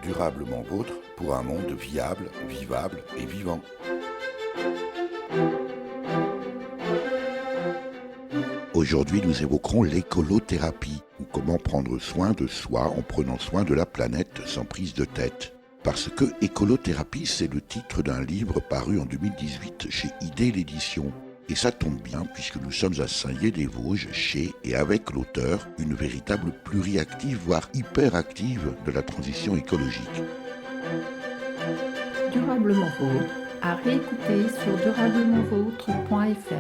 Durablement vôtre pour un monde viable, vivable et vivant. Aujourd'hui, nous évoquerons l'écolothérapie, ou comment prendre soin de soi en prenant soin de la planète sans prise de tête. Parce que écolothérapie, c'est le titre d'un livre paru en 2018 chez Idée l'édition. Et ça tombe bien puisque nous sommes à Saint-Yé-des-Vosges, chez et avec l'auteur, une véritable pluriactive, voire hyperactive de la transition écologique. Durablement vôtre, à réécouter sur durablementvôtre.fr.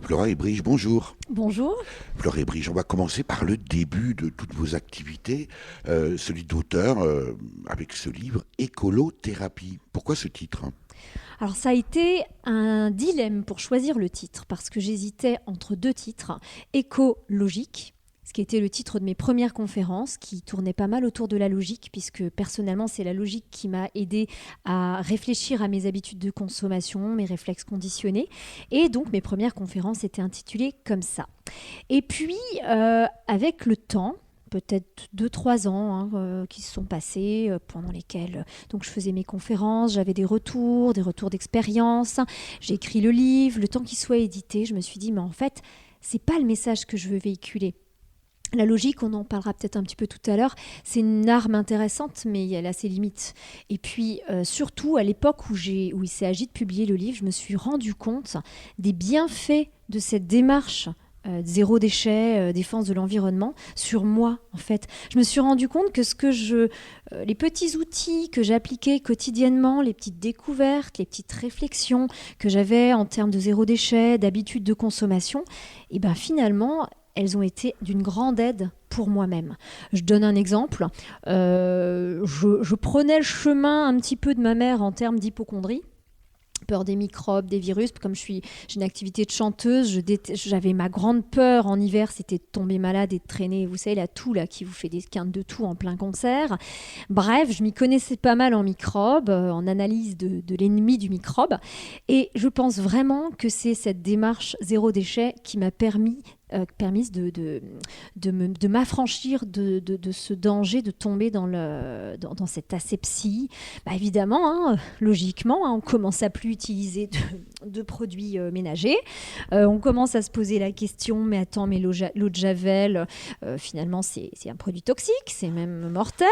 Flora Ebrige, bonjour. Bonjour. Flora Ebrige, on va commencer par le début de toutes vos activités, celui d'auteur avec ce livre Écolothérapie. Pourquoi ce titre ? Alors ça a été un dilemme pour choisir le titre parce que j'hésitais entre deux titres, écologique, ce qui était le titre de mes premières conférences, qui tournait pas mal autour de la logique, puisque personnellement, c'est la logique qui m'a aidée à réfléchir à mes habitudes de consommation, mes réflexes conditionnés. Et donc, mes premières conférences étaient intitulées comme ça. Et puis, avec le temps, peut-être 2-3 ans qui se sont passés, pendant lesquels donc, je faisais mes conférences, j'avais des retours d'expérience, j'ai écrit le livre, le temps qu'il soit édité, je me suis dit, mais en fait, c'est pas le message que je veux véhiculer. La logique, on en parlera peut-être un petit peu tout à l'heure, c'est une arme intéressante, mais elle a ses limites. Et puis, surtout, à l'époque où il s'est agi de publier le livre, je me suis rendu compte des bienfaits de cette démarche zéro déchet, défense de l'environnement, sur moi, en fait. Je me suis rendu compte que les petits outils que j'appliquais quotidiennement, les petites découvertes, les petites réflexions que j'avais en termes de zéro déchet, d'habitudes de consommation, et ben finalement, elles ont été d'une grande aide pour moi-même. Je donne un exemple. Je prenais le chemin un petit peu de ma mère en termes d'hypocondrie. Peur des microbes, des virus. Comme j'ai une activité de chanteuse, j'avais ma grande peur en hiver, c'était de tomber malade et de traîner, vous savez, la toux là, qui vous fait des quintes de toux en plein concert. Bref, je m'y connaissais pas mal en microbes, en analyse de l'ennemi du microbe. Et je pense vraiment que c'est cette démarche zéro déchet qui m'a permise de m'affranchir de ce danger de tomber dans cette asepsie. Bah évidemment, logiquement, on commence à plus utiliser de produits ménagers. On commence à se poser la question, mais attends, mais l'eau de Javel, finalement, c'est un produit toxique, c'est même mortel.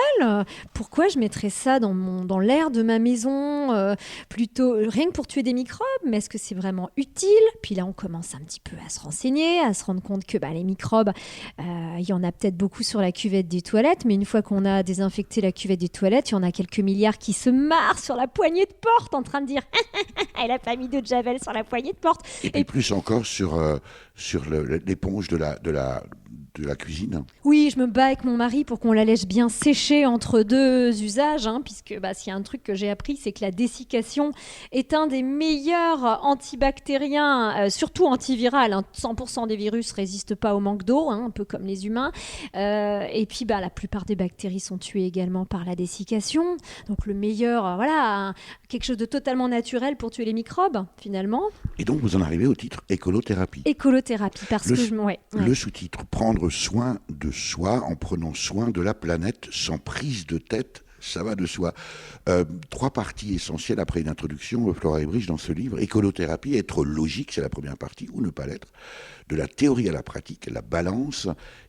Pourquoi je mettrais ça dans l'air de ma maison, plutôt rien que pour tuer des microbes? Mais est-ce que c'est vraiment utile? Puis là, on commence un petit peu à se renseigner, à se rendre compte que les microbes, il y en a peut-être beaucoup sur la cuvette des toilettes, mais une fois qu'on a désinfecté la cuvette des toilettes, il y en a quelques milliards qui se marrent sur la poignée de porte en train de dire « Elle a pas mis d'eau de Javel sur la poignée de porte ». Et puis plus encore sur l'éponge de la cuisine. Oui, je me bats avec mon mari pour qu'on la laisse bien sécher entre deux usages, puisque s'il y a un truc que j'ai appris, c'est que la dessiccation est un des meilleurs antibactériens, surtout antiviral. 100% des virus résistent pas au manque d'eau, un peu comme les humains. Et puis, la plupart des bactéries sont tuées également par la dessiccation. Donc, le meilleur, quelque chose de totalement naturel pour tuer les microbes, finalement. Et donc, vous en arrivez au titre écolothérapie. Écolothérapie, parce que le sous-titre, prendre soin de soi en prenant soin de la planète sans prise de tête, ça va de soi. 3 parties essentielles après une introduction, Flora Ebrige, dans ce livre. Écolothérapie, être logique, c'est la première partie, ou ne pas l'être. De la théorie à la pratique, la balance.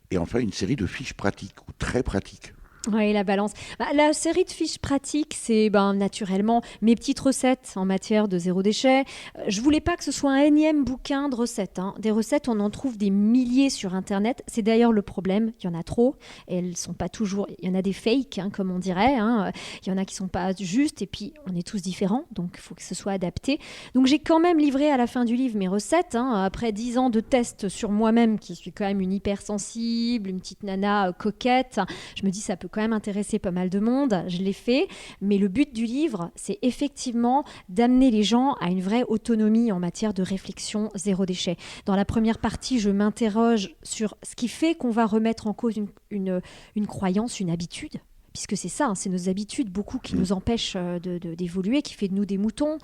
Et enfin, une série de fiches pratiques, ou très pratiques. Oui, la balance. La série de fiches pratiques, c'est naturellement mes petites recettes en matière de zéro déchet. Je voulais pas que ce soit un énième bouquin de recettes. Des recettes, on en trouve des milliers sur Internet. C'est d'ailleurs le problème. Il y en a trop. Et elles sont pas toujours... Il y en a des fakes, comme on dirait. Il y en a qui sont pas justes. Et puis, on est tous différents. Donc, il faut que ce soit adapté. Donc, j'ai quand même livré à la fin du livre mes recettes. Après 10 ans de tests sur moi-même, qui suis quand même une hypersensible, une petite nana coquette. Je me dis, ça peut quand même intéresser pas mal de monde, je l'ai fait, mais le but du livre, c'est effectivement d'amener les gens à une vraie autonomie en matière de réflexion zéro déchet. Dans la première partie, je m'interroge sur ce qui fait qu'on va remettre en cause une croyance, une habitude. puisque c'est ça, hein, c'est nos habitudes beaucoup qui nous empêchent d'évoluer, qui fait de nous des moutons,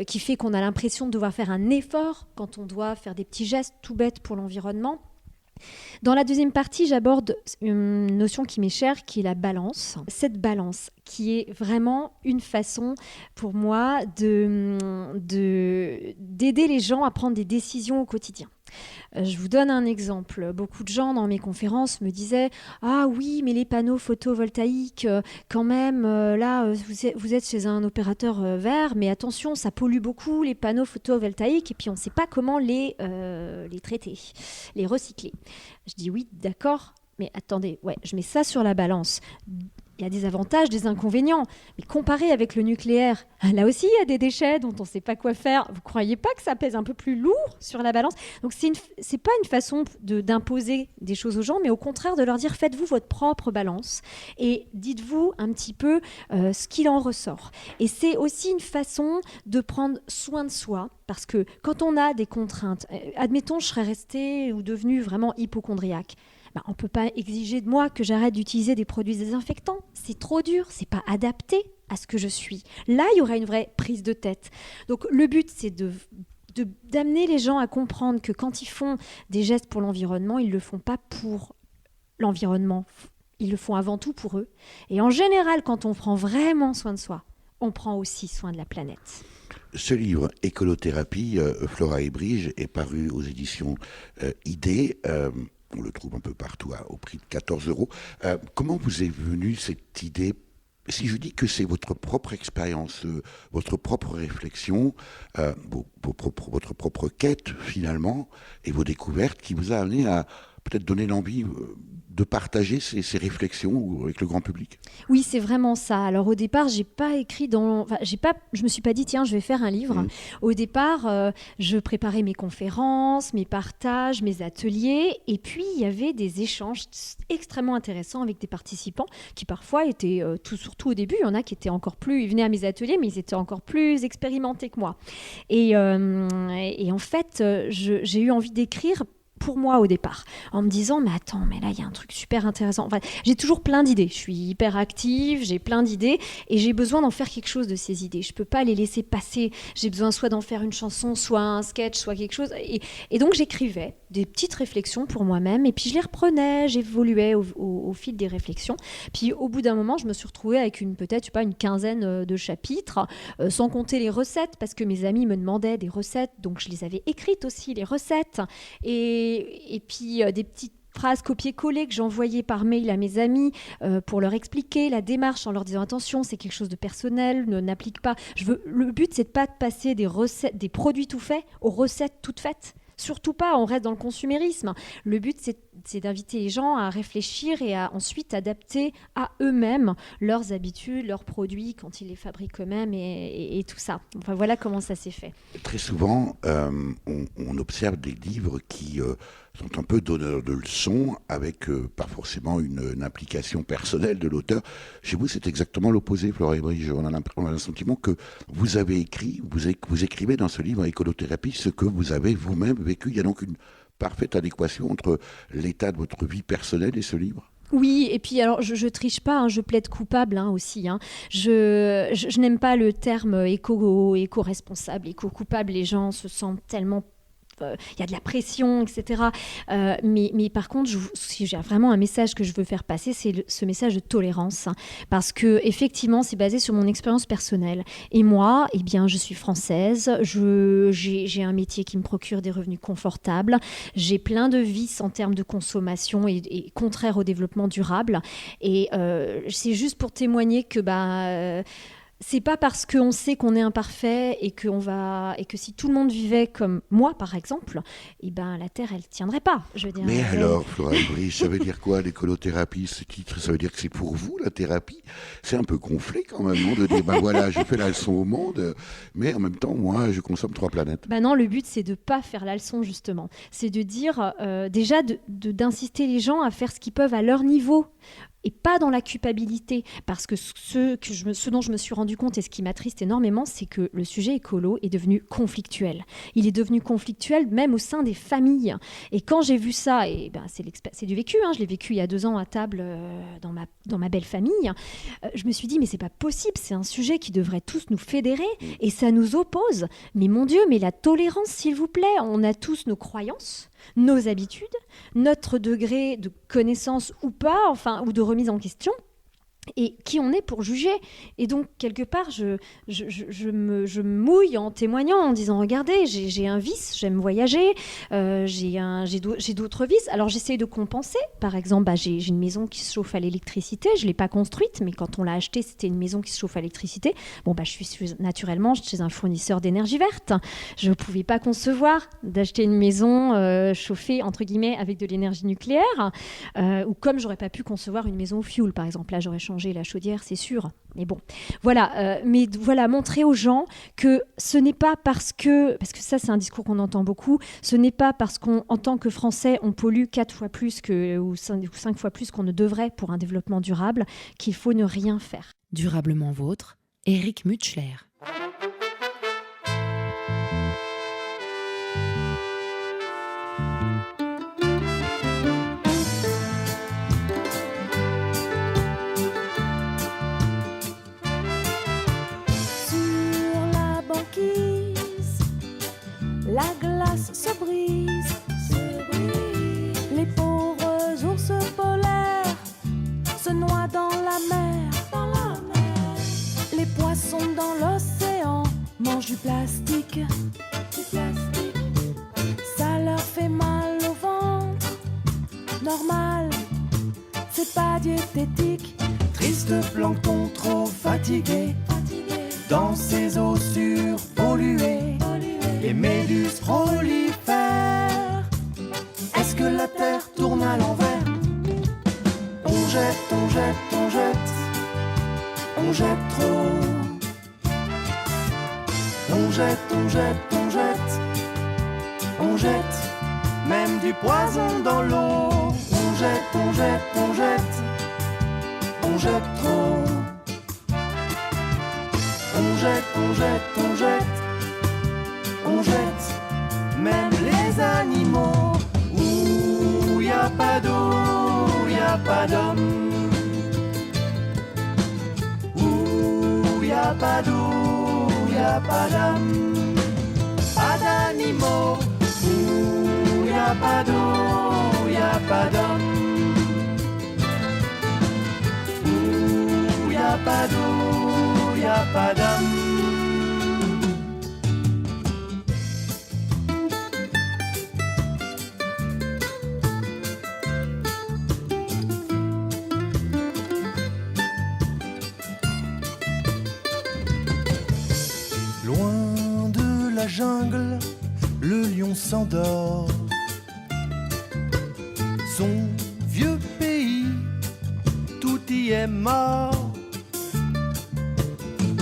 qui fait qu'on a l'impression de devoir faire un effort quand on doit faire des petits gestes tout bêtes pour l'environnement. Dans la deuxième partie, j'aborde une notion qui m'est chère, qui est la balance. Cette balance qui est vraiment une façon pour moi d'aider les gens à prendre des décisions au quotidien. Je vous donne un exemple. Beaucoup de gens dans mes conférences me disaient « Ah oui, mais les panneaux photovoltaïques, quand même, là, vous êtes chez un opérateur vert, mais attention, ça pollue beaucoup, les panneaux photovoltaïques, et puis on ne sait pas comment les traiter, les recycler. » Je dis « Oui, d'accord, mais attendez, ouais, je mets ça sur la balance. » Il y a des avantages, des inconvénients. Mais comparé avec le nucléaire, là aussi, il y a des déchets dont on ne sait pas quoi faire. Vous ne croyez pas que ça pèse un peu plus lourd sur la balance? Donc, ce n'est pas une façon d'imposer des choses aux gens, mais au contraire de leur dire, faites-vous votre propre balance et dites-vous un petit peu ce qu'il en ressort. Et c'est aussi une façon de prendre soin de soi, parce que quand on a des contraintes, admettons, je serais restée ou devenue vraiment hypocondriaque, on ne peut pas exiger de moi que j'arrête d'utiliser des produits désinfectants. C'est trop dur, c'est pas adapté à ce que je suis. Là, il y aura une vraie prise de tête. Donc le but, c'est d'amener les gens à comprendre que quand ils font des gestes pour l'environnement, ils ne le font pas pour l'environnement. Ils le font avant tout pour eux. Et en général, quand on prend vraiment soin de soi, on prend aussi soin de la planète. Ce livre, Écolothérapie, Flora et Brige, est paru aux éditions ID. On le trouve un peu partout au prix de 14 €. Comment vous est venue cette idée? Si je dis que c'est votre propre expérience, votre propre réflexion, votre propre quête finalement, et vos découvertes qui vous a amené à peut-être donner l'envie de partager ces réflexions avec le grand public? Oui, c'est vraiment ça. Alors au départ, je me suis pas dit tiens, je vais faire un livre. Au départ, je préparais mes conférences, mes partages, mes ateliers, et puis il y avait des échanges extrêmement intéressants avec des participants qui parfois étaient, surtout au début, il y en a qui étaient ils venaient à mes ateliers, mais ils étaient encore plus expérimentés que moi. Et en fait, j'ai eu envie d'écrire pour moi au départ, en me disant mais attends, mais là il y a un truc super intéressant. Enfin, j'ai toujours plein d'idées, je suis hyper active, j'ai plein d'idées et j'ai besoin d'en faire quelque chose de ces idées. Je peux pas les laisser passer, j'ai besoin soit d'en faire une chanson, soit un sketch, soit quelque chose. Et donc j'écrivais des petites réflexions pour moi-même et puis je les reprenais, j'évoluais au fil des réflexions. Puis au bout d'un moment, je me suis retrouvée avec peut-être une quinzaine de chapitres, sans compter les recettes, parce que mes amis me demandaient des recettes, donc je les avais écrites aussi, les recettes. Et puis des petites phrases copier-coller que j'envoyais par mail à mes amis pour leur expliquer la démarche en leur disant attention, c'est quelque chose de personnel, n'applique pas. Le but, c'est de pas de passer des recettes, des produits tout faits aux recettes toutes faites. Surtout pas, on reste dans le consumérisme. Le but, c'est d'inviter les gens à réfléchir et à ensuite adapter à eux-mêmes leurs habitudes, leurs produits quand ils les fabriquent eux-mêmes et tout ça. Enfin, voilà comment ça s'est fait. Très souvent, on observe des livres qui sont un peu donneurs de leçons avec pas forcément une implication personnelle de l'auteur. Chez vous, c'est exactement l'opposé, Flora et Brige. On a le sentiment que vous avez écrit, vous écrivez dans ce livre Écolothérapie ce que vous avez vous-même vécu. Il y a donc une parfaite adéquation entre l'état de votre vie personnelle et ce livre. Oui, et puis alors je triche pas, hein, je plaide coupable aussi. Je n'aime pas le terme éco-responsable, éco-coupable. Les gens se sentent tellement il y a de la pression, etc. Mais par contre, si j'ai vraiment un message que je veux faire passer, c'est ce message de tolérance. Parce que effectivement, c'est basé sur mon expérience personnelle. Et moi, eh bien, je suis française, j'ai un métier qui me procure des revenus confortables, j'ai plein de vices en termes de consommation et contraire au développement durable. Et c'est juste pour témoigner que c'est pas parce qu'on sait qu'on est imparfait et que si tout le monde vivait comme moi, par exemple, la Terre, elle tiendrait pas. Je veux dire, mais alors, Flora et Brige, ça veut dire quoi, l'écolothérapie? Ce titre, ça veut dire que c'est pour vous, la thérapie? C'est un peu gonflé quand même, non, de dire, voilà, je fais la leçon au monde, mais en même temps, moi, je consomme 3 planètes. Non, le but, c'est de pas faire la leçon, justement. C'est de dire, déjà, d'inciter les gens à faire ce qu'ils peuvent à leur niveau. et pas dans la culpabilité. Parce que ce dont je me suis rendu compte et ce qui m'attriste énormément, c'est que le sujet écolo est devenu conflictuel. Il est devenu conflictuel même au sein des familles. Et quand j'ai vu ça, et c'est du vécu, je l'ai vécu il y a 2 ans à table dans ma belle famille, je me suis dit, mais c'est pas possible, c'est un sujet qui devrait tous nous fédérer et ça nous oppose. Mais mon Dieu, mais la tolérance, s'il vous plaît, on a tous nos croyances, nos habitudes, notre degré de connaissance ou pas, ou de remise en question, et qui on est pour juger. Et donc, quelque part, je me mouille en témoignant, en disant, regardez, j'ai un vice, j'aime voyager, j'ai d'autres vices. Alors, j'essaye de compenser. Par exemple, j'ai une maison qui se chauffe à l'électricité. Je ne l'ai pas construite, mais quand on l'a achetée, c'était une maison qui se chauffe à l'électricité. Je suis naturellement chez un fournisseur d'énergie verte. Je ne pouvais pas concevoir d'acheter une maison chauffée, entre guillemets, avec de l'énergie nucléaire, ou comme j'aurais pas pu concevoir une maison au fioul, par exemple. Là, j'aurais changé la chaudière, c'est sûr. Mais bon, voilà. Montrer aux gens que ce n'est pas parce que ça, c'est un discours qu'on entend beaucoup, ce n'est pas parce qu'en tant que Français, on pollue 4 fois plus ou 5 fois plus qu'on ne devrait pour un développement durable, qu'il faut ne rien faire. Durablement vôtre, Éric Mutschler. La glace se brise, les pauvres ours polaires se noient dans la mer, les poissons dans l'océan mangent du plastique, ça leur fait mal au ventre, normal, c'est pas diététique, triste plancton trop fatigué, dans ces eaux surpolluées. Les méduses prolifèrent. Est-ce que la terre tourne à l'envers? On jette, on jette, on jette, on jette trop. On jette, on jette, on jette, on jette, même du poison dans l'eau. On jette, on jette, on jette, on jette trop. On jette, on jette, on jette. On jette même les animaux. Où y a pas d'eau, y a pas d'homme. Où y a pas d'eau, y a pas d'âme. Pas d'animaux. Où y a pas d'eau, y a pas d'homme. Où y a pas d'eau, y a pas d'âme. Jungle, le lion s'endort. Son vieux pays, tout y est mort.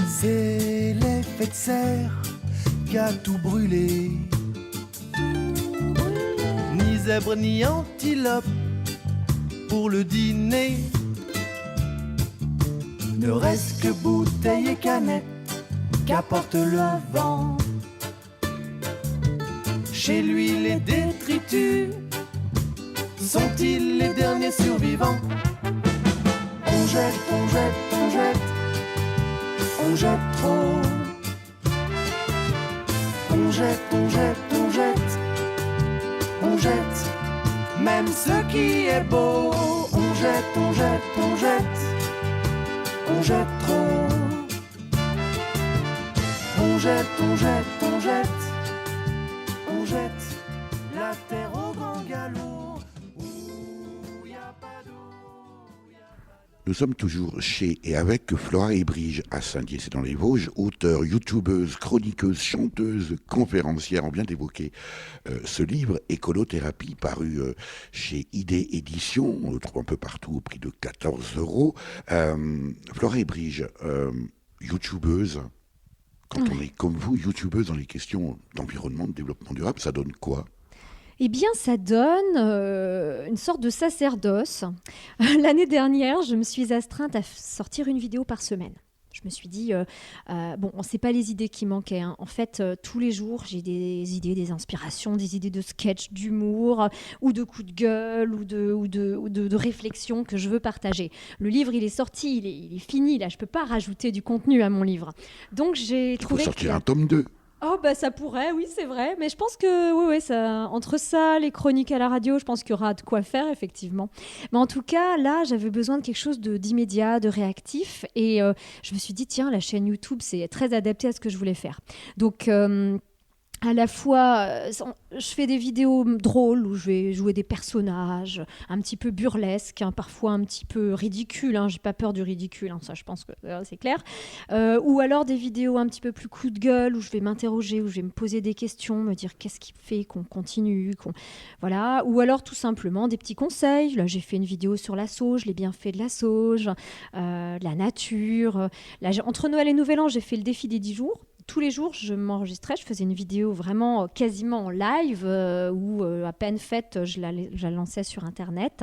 C'est l'effet de serre qui a tout brûlé. Ni zèbre ni antilope pour le dîner. Ne reste que bouteilles et canettes qu'apporte le vent. Chez lui, les détritus sont-ils les derniers survivants? On jette, on jette, on jette, on jette trop. On jette, on jette, on jette, on jette, même ce qui est beau. On jette, on jette, on jette, on jette trop. On jette, on jette, on jette. On jette la terre au grand galop. Où y a pas d'eau. Nous sommes toujours chez et avec Flora Hébrige à Saint-Dié, c'est dans les Vosges, auteure, youtubeuse, chroniqueuse, chanteuse, conférencière. On vient d'évoquer ce livre, Écolothérapie, paru chez ID Éditions. On le trouve un peu partout au prix de 14 €. Flora Hébrige, youtubeuse. Quand on est comme vous, youtubeuse dans les questions d'environnement, de développement durable, ça donne quoi? Eh bien, ça donne une sorte de sacerdoce. L'année dernière, je me suis astreinte à sortir une vidéo par semaine. Je me suis dit, bon, c'est pas les idées qui manquaient. Hein. En fait, tous les jours, j'ai des idées, des inspirations, des idées de sketch, d'humour, ou de coups de gueule, ou de réflexions que je veux partager. Le livre, il est sorti, il est fini. Là, je peux pas rajouter du contenu à mon livre. Donc, j'ai trouvé... Il faut sortir un tome 2. Oh bah ça pourrait, oui c'est vrai, mais je pense que oui, ça, entre ça, les chroniques à la radio, je pense qu'il y aura de quoi faire effectivement. Mais en tout cas, là, j'avais besoin de quelque chose d'immédiat, de réactif, et je me suis dit tiens, la chaîne YouTube, c'est très adapté à ce que je voulais faire. Donc à la fois, je fais des vidéos drôles où je vais jouer des personnages un petit peu burlesques, hein, parfois un petit peu ridicules. Hein, j'ai pas peur du ridicule, hein, ça je pense que c'est clair. Ou alors des vidéos un petit peu plus coup de gueule où je vais m'interroger, où je vais me poser des questions, me dire qu'est-ce qui fait qu'on continue, voilà. Ou alors tout simplement des petits conseils. Là, j'ai fait une vidéo sur la sauge, les bienfaits de la sauge, la nature. Là, entre Noël et Nouvel An, j'ai fait le défi des 10 jours. Tous les jours, je m'enregistrais, je faisais une vidéo vraiment quasiment en live ou à peine faite, je la lançais sur Internet.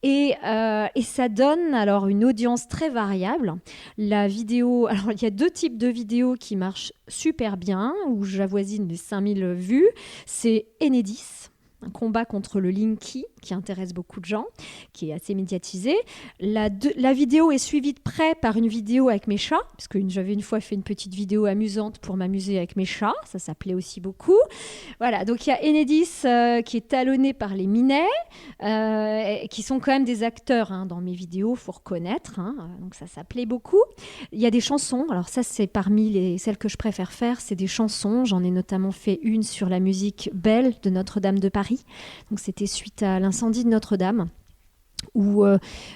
Et ça donne alors une audience très variable. La vidéo, alors il y a 2 types de vidéos qui marchent super bien, où j'avoisine les 5000 vues. C'est Enedis, un combat contre le Linky qui intéresse beaucoup de gens, qui est assez médiatisé. La vidéo est suivie de près par une vidéo avec mes chats, parce que j'avais une fois fait une petite vidéo amusante pour m'amuser avec mes chats, ça plaît aussi beaucoup. Voilà, donc il y a Enedis qui est talonné par les Minets, qui sont quand même des acteurs hein, dans mes vidéos, faut reconnaître, hein, donc ça plaît beaucoup. Il y a des chansons, alors ça c'est parmi celles que je préfère faire, c'est des chansons, j'en ai notamment fait une sur la musique Belle de Notre-Dame de Paris, donc c'était suite à l'incendie de Notre-Dame. Où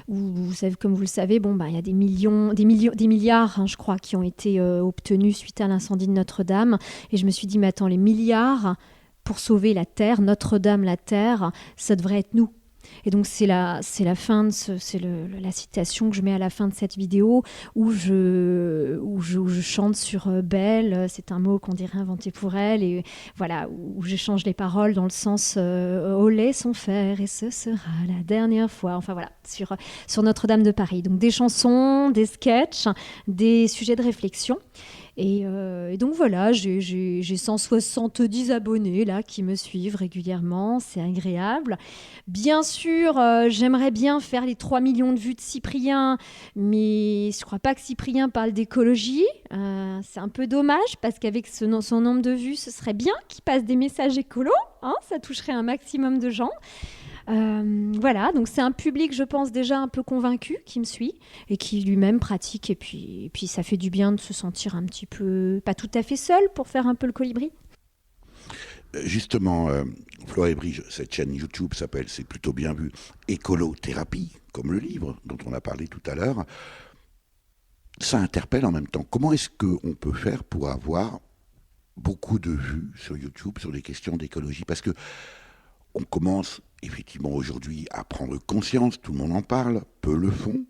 vous savez, comme vous le savez, bon, il y a des milliards, hein, je crois, qui ont été obtenus suite à l'incendie de Notre-Dame. Et je me suis dit, mais attends, les milliards pour sauver la Terre, Notre-Dame, la Terre, ça devrait être nous. Et donc c'est la fin de la citation que je mets à la fin de cette vidéo où je chante sur Belle, c'est un mot qu'on dirait inventé pour elle, et voilà, où j'échange les paroles dans le sens au lait son fer et ce sera la dernière fois, enfin voilà, sur Notre-Dame de Paris. Donc des chansons, des sketchs, des sujets de réflexion. Et donc voilà, j'ai 170 abonnés là qui me suivent régulièrement, c'est agréable. Bien sûr, j'aimerais bien faire les 3 millions de vues de Cyprien, mais je ne crois pas que Cyprien parle d'écologie. C'est un peu dommage parce qu'avec son nombre de vues, ce serait bien qu'il passe des messages écolos, hein, ça toucherait un maximum de gens. Voilà, donc c'est un public, je pense, déjà un peu convaincu qui me suit et qui lui-même pratique. Et puis ça fait du bien de se sentir un petit peu, pas tout à fait seul pour faire un peu le colibri. Justement, Flora et Brige, cette chaîne YouTube s'appelle, c'est plutôt bien vu, Écolothérapie, comme le livre dont on a parlé tout à l'heure. Ça interpelle en même temps. Comment est-ce qu'on peut faire pour avoir beaucoup de vues sur YouTube sur des questions d'écologie ? Parce que on commence effectivement aujourd'hui à prendre conscience, tout le monde en parle, peu le font.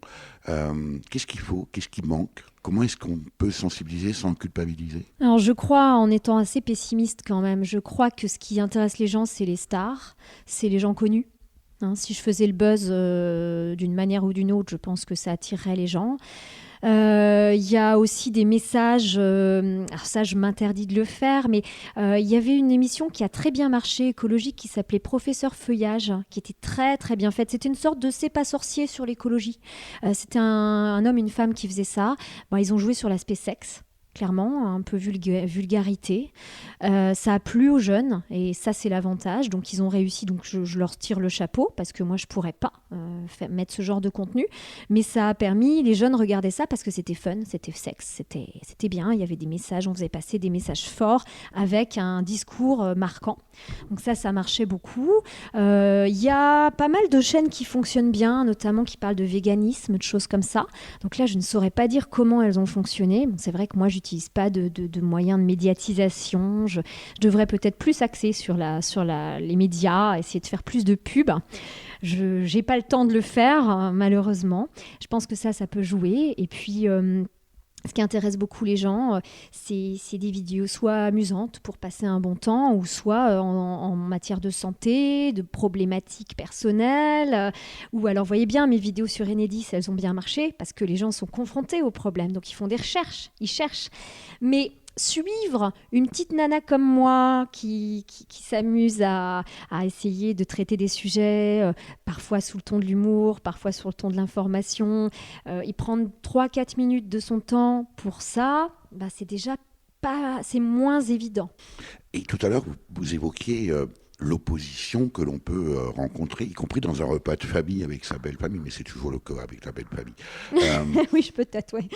Qu'est-ce qu'il faut ? Qu'est-ce qui manque ? Comment est-ce qu'on peut sensibiliser sans culpabiliser ? Alors je crois, en étant assez pessimiste quand même, je crois que ce qui intéresse les gens, c'est les stars, c'est les gens connus. Hein, si je faisais le buzz d'une manière ou d'une autre, je pense que ça attirerait les gens. Il y a aussi des messages, alors ça je m'interdis de le faire, mais il y avait une émission qui a très bien marché, écologique, qui s'appelait Professeur Feuillage, qui était très très bien faite. C'était une sorte de C'est pas sorcier sur l'écologie. C'était un homme et une femme qui faisaient ça. Bon, ils ont joué sur l'aspect sexe, clairement, un peu vulgarité. Ça a plu aux jeunes et ça c'est l'avantage. Donc ils ont réussi, donc je leur tire le chapeau parce que moi je pourrais pas mettre ce genre de contenu. Mais ça a permis, les jeunes regardaient ça parce que c'était fun, c'était sexe, c'était bien. Il y avait des messages, on faisait passer des messages forts avec un discours marquant. Donc ça marchait beaucoup. Il y a pas mal de chaînes qui fonctionnent bien, notamment qui parlent de véganisme, de choses comme ça. Donc là je ne saurais pas dire comment elles ont fonctionné. Bon, c'est vrai que moi j'utilise pas de moyens de médiatisation. Je devrais peut-être plus axer sur les médias, essayer de faire plus de pub. Je n'ai pas le temps de le faire, malheureusement. Je pense que ça peut jouer. Et puis, Ce qui intéresse beaucoup les gens, c'est des vidéos soit amusantes pour passer un bon temps, ou soit en matière de santé, de problématiques personnelles. Ou alors, voyez bien, mes vidéos sur Enedis, elles ont bien marché parce que les gens sont confrontés aux problèmes. Donc, ils font des recherches, ils cherchent. Mais suivre une petite nana comme moi qui s'amuse à essayer de traiter des sujets, parfois sous le ton de l'humour, parfois sur le ton de l'information, y prendre 3-4 minutes de son temps pour ça, c'est déjà pas, c'est moins évident. Et tout à l'heure, vous évoquiez l'opposition que l'on peut rencontrer, y compris dans un repas de famille avec sa belle famille, mais c'est toujours le cas avec la belle famille. Oui, peut-être, oui.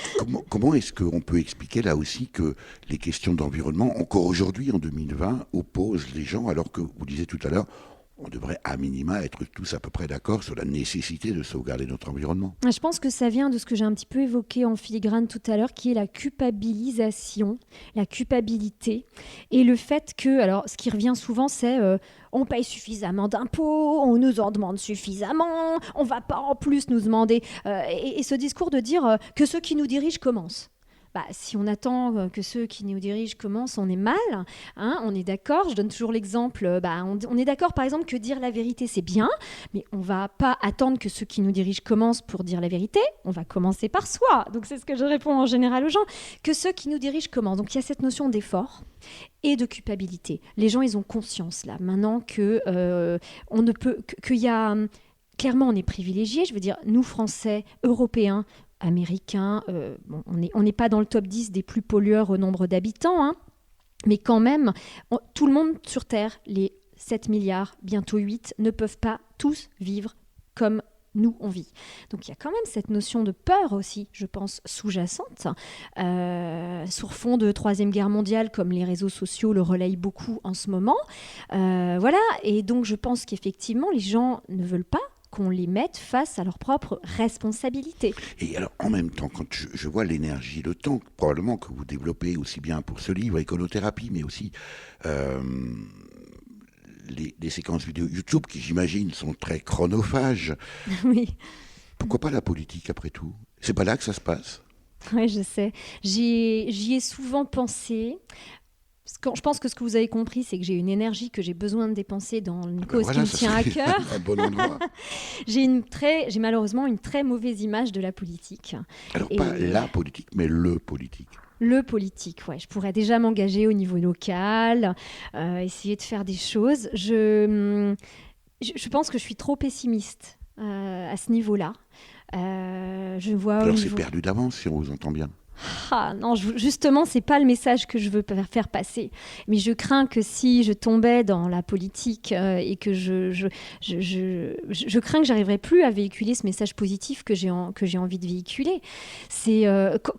Comment est-ce qu'on peut expliquer là aussi que les questions d'environnement, encore aujourd'hui en 2020, opposent les gens, alors que, vous disiez tout à l'heure, on devrait à minima être tous à peu près d'accord sur la nécessité de sauvegarder notre environnement. Je pense que ça vient de ce que j'ai un petit peu évoqué en filigrane tout à l'heure, qui est la culpabilisation, la culpabilité, et le fait que, alors ce qui revient souvent, c'est on paye suffisamment d'impôts, on nous en demande suffisamment, on ne va pas en plus nous demander, et ce discours de dire que ceux qui nous dirigent commencent. Si on attend que ceux qui nous dirigent commencent, on est mal, hein, on est d'accord. Je donne toujours l'exemple, on est d'accord par exemple que dire la vérité c'est bien, mais on ne va pas attendre que ceux qui nous dirigent commencent pour dire la vérité, on va commencer par soi. Donc c'est ce que je réponds en général aux gens, que ceux qui nous dirigent commencent. Donc il y a cette notion d'effort et de culpabilité. Les gens, ils ont conscience là, maintenant que on ne peut, qu'il y a... Clairement, on est privilégiés, je veux dire, nous Français, Européens, Américains, on n'est pas dans le top 10 des plus pollueurs au nombre d'habitants, hein, mais quand même, tout le monde sur Terre, les 7 milliards, bientôt 8, ne peuvent pas tous vivre comme nous on vit. Donc il y a quand même cette notion de peur aussi, je pense, sous-jacente, sur fond de Troisième Guerre mondiale, comme les réseaux sociaux le relayent beaucoup en ce moment. Voilà, et donc je pense qu'effectivement, les gens ne veulent pas qu'on les mette face à leurs propres responsabilités. Et alors, en même temps, quand je vois l'énergie et le temps, probablement que vous développez aussi bien pour ce livre, Écolothérapie, mais aussi les séquences vidéo YouTube, qui j'imagine sont très chronophages. Oui. Pourquoi pas la politique, après tout ? C'est pas là que ça se passe ? Oui, je sais. J'y ai souvent pensé. Je pense que ce que vous avez compris, c'est que j'ai une énergie que j'ai besoin de dépenser dans une cause qui me tient à cœur. Un bon endroit. J'ai malheureusement une très mauvaise image de la politique. Alors pas la politique, mais le politique. Le politique, ouais. Je pourrais déjà m'engager au niveau local, essayer de faire des choses. Je pense que je suis trop pessimiste à ce niveau-là. Je vois. Alors c'est perdu d'avance, si on vous entend bien. Ah non, justement, c'est pas le message que je veux faire passer. Mais je crains que si je tombais dans la politique et que je crains que j'arriverais plus à véhiculer ce message positif que j'ai envie de véhiculer. C'est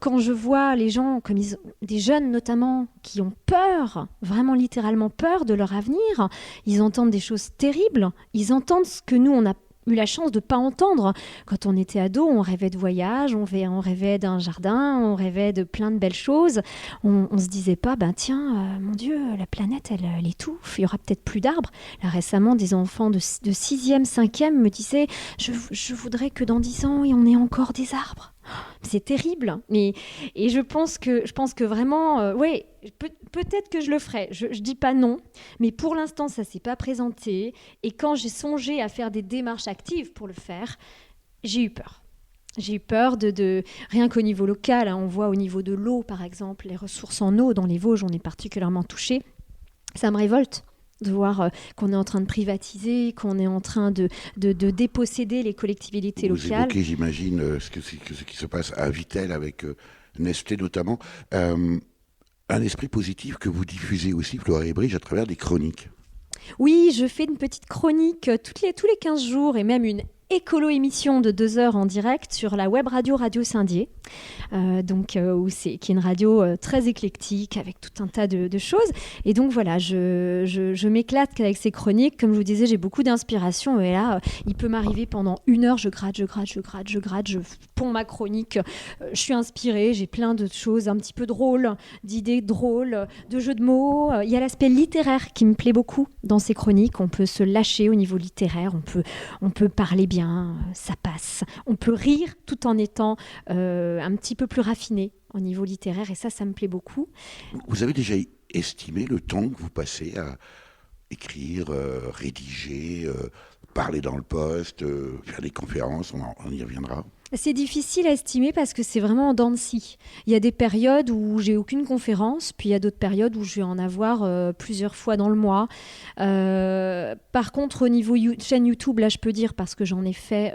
quand je vois les gens, comme des jeunes notamment, qui ont peur, vraiment littéralement peur de leur avenir. Ils entendent des choses terribles. Ils entendent ce que nous on a eu la chance de ne pas entendre. Quand on était ado, on rêvait de voyage, on rêvait d'un jardin, on rêvait de plein de belles choses. On ne se disait pas, tiens, mon Dieu, la planète, elle étouffe, il y aura peut-être plus d'arbres. Là, récemment, des enfants de 6e, 5e me disaient, je voudrais que dans 10 ans, on ait encore des arbres. C'est terrible, et je pense que vraiment, peut-être que je le ferai. Je dis pas non, mais pour l'instant ça s'est pas présenté. Et quand j'ai songé à faire des démarches actives pour le faire, j'ai eu peur. J'ai eu peur de rien qu'au niveau local. On voit au niveau de l'eau, par exemple, les ressources en eau dans les Vosges, on est particulièrement touché. Ça me révolte de voir qu'on est en train de privatiser, qu'on est en train de déposséder les collectivités locales. Vous évoquez, j'imagine, ce qui se passe à Vittel avec Nestlé notamment. Un esprit positif que vous diffusez aussi, Flora Ebridge, à travers des chroniques. Oui, je fais une petite chronique tous les 15 jours et même une écolo-émission de 2 heures en direct sur la web radio Saint-Dié, qui est une radio très éclectique avec tout un tas de choses. Et donc voilà, je m'éclate avec ces chroniques. Comme je vous disais, j'ai beaucoup d'inspiration et là, il peut m'arriver pendant 1 heure, je gratte, je ponds ma chronique, je suis inspirée, j'ai plein de choses un petit peu drôles, d'idées drôles, de jeux de mots. Il y a l'aspect littéraire qui me plaît beaucoup dans ces chroniques. On peut se lâcher au niveau littéraire, on peut parler bien bien, ça passe. On peut rire tout en étant un petit peu plus raffiné au niveau littéraire, et ça me plaît beaucoup. Vous avez déjà estimé le temps que vous passez à écrire, rédiger, parler dans le poste, faire des conférences, on y reviendra. C'est difficile à estimer parce que c'est vraiment en dents de scie. Il y a des périodes où j'ai aucune conférence, puis il y a d'autres périodes où je vais en avoir plusieurs fois dans le mois. Par contre, au niveau chaîne YouTube, là je peux dire, parce que j'en ai fait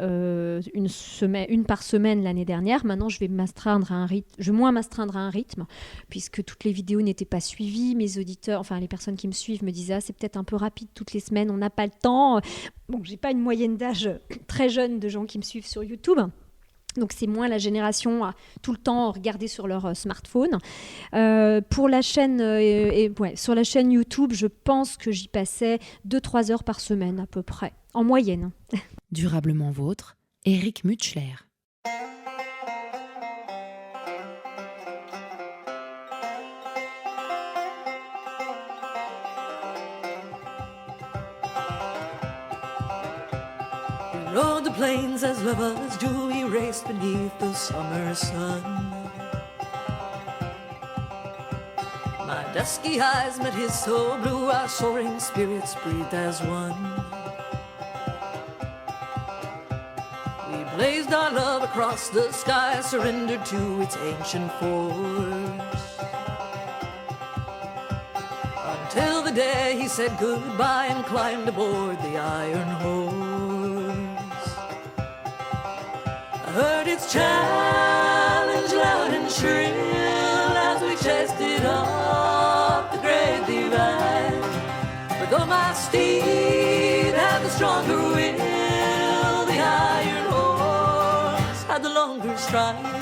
une par semaine l'année dernière, maintenant je vais moins m'astreindre à un rythme, puisque toutes les vidéos n'étaient pas suivies. Mes auditeurs, enfin les personnes qui me suivent me disaient c'est peut-être un peu rapide toutes les semaines, on n'a pas le temps. Bon, j'ai pas une moyenne d'âge très jeune de gens qui me suivent sur YouTube. Donc c'est moins la génération à tout le temps regarder sur leur smartphone. Pour la chaîne, sur la chaîne YouTube, je pense que j'y passais 2-3 heures par semaine à peu près, en moyenne. Durablement vôtre, Éric Mutschler. Rode the plains as lovers do, we raced beneath the summer sun. My dusky eyes met his so blue, our soaring spirits breathed as one. We blazed our love across the sky, surrendered to its ancient force. Until the day he said goodbye and climbed aboard the iron horse. Heard its challenge loud and shrill as we chased it up the great divide. But though my steed had the stronger will, the iron horse had the longer stride.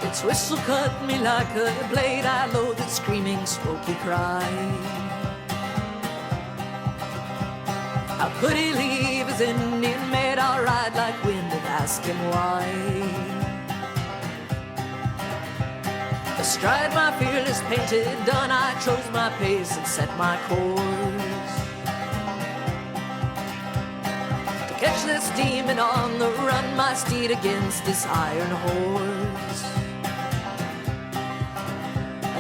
Its whistle cut me like a blade, I loathed its screaming, smoky cry. How could he leave his Indian maid? I'll ride like wind and ask him why. Astride my fearless painted dun, I chose my pace and set my course to catch this demon on the run, my steed against this iron horse.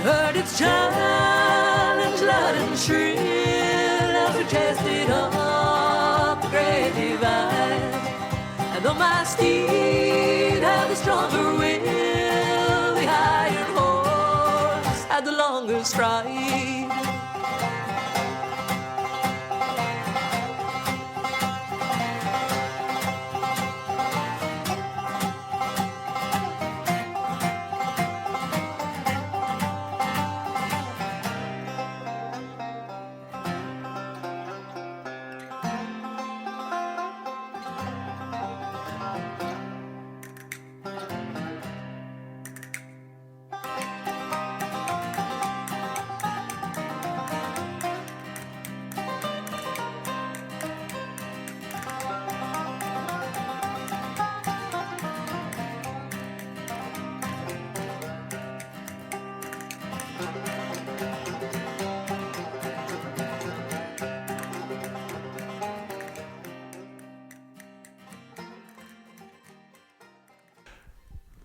Heard its challenge loud and shrill as we chased it up the great divide. And though my steed had the stronger will, the iron horse had the longer stride.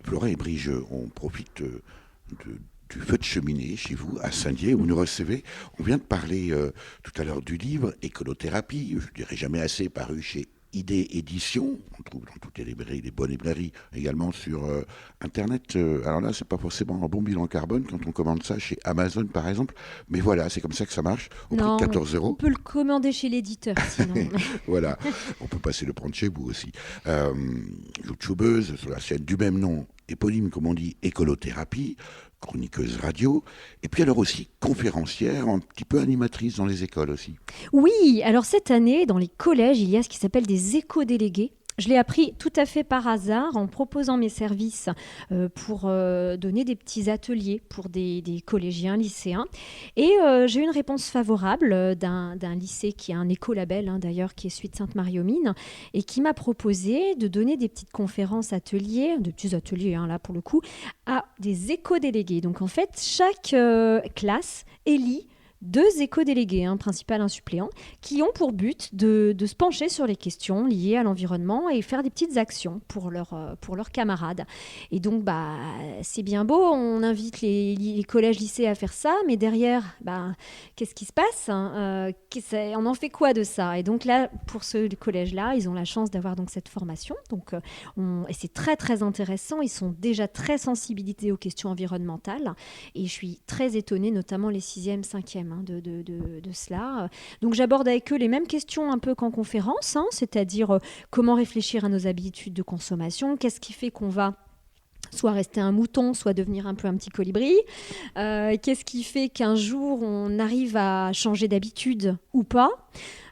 Flora et Brige, on profite du feu de cheminée chez vous, à Saint-Dié, où vous nous recevez. On vient de parler tout à l'heure du livre Écolothérapie, je ne dirais jamais assez, paru chez Idée Édition. On trouve dans toutes les librairies, les bonnes librairies, également sur Internet. Alors là, c'est pas forcément un bon bilan carbone quand on commande ça chez Amazon, par exemple. Mais voilà, c'est comme ça que ça marche, au prix de 14 €. On peut le commander chez l'éditeur, sinon. Voilà, on peut passer le prendre chez vous aussi. YouTubeuse sur la chaîne du même nom, éponyme, comme on dit, Écolothérapie, chroniqueuse radio, et puis alors aussi conférencière, un petit peu animatrice dans les écoles aussi. Oui, alors cette année, dans les collèges, il y a ce qui s'appelle des éco-délégués. Je l'ai appris tout à fait par hasard en proposant mes services pour donner des petits ateliers pour des collégiens, lycéens. Et j'ai eu une réponse favorable d'un lycée qui a un écolabel, d'ailleurs, qui est celui de Sainte-Marie-aux-Mines, et qui m'a proposé de donner des petites conférences, ateliers, de petits ateliers, là pour le coup, à des éco-délégués. Donc en fait, chaque classe élit 2 éco-délégués, un principal, un suppléant, qui ont pour but de se pencher sur les questions liées à l'environnement et faire des petites actions pour leurs camarades. Et donc, c'est bien beau, on invite les collèges, lycées à faire ça, mais derrière, qu'est-ce qui se passe, on en fait quoi de ça? Et donc là, pour ce collège-là, ils ont la chance d'avoir donc cette formation. Donc, et c'est très, très intéressant. Ils sont déjà très sensibilisés aux questions environnementales. Et je suis très étonnée, notamment les 6e, 5e, de cela. Donc j'aborde avec eux les mêmes questions un peu qu'en conférence, c'est-à-dire comment réfléchir à nos habitudes de consommation, qu'est-ce qui fait qu'on va soit rester un mouton, soit devenir un peu un petit colibri. Qu'est-ce qui fait qu'un jour on arrive à changer d'habitude ou pas?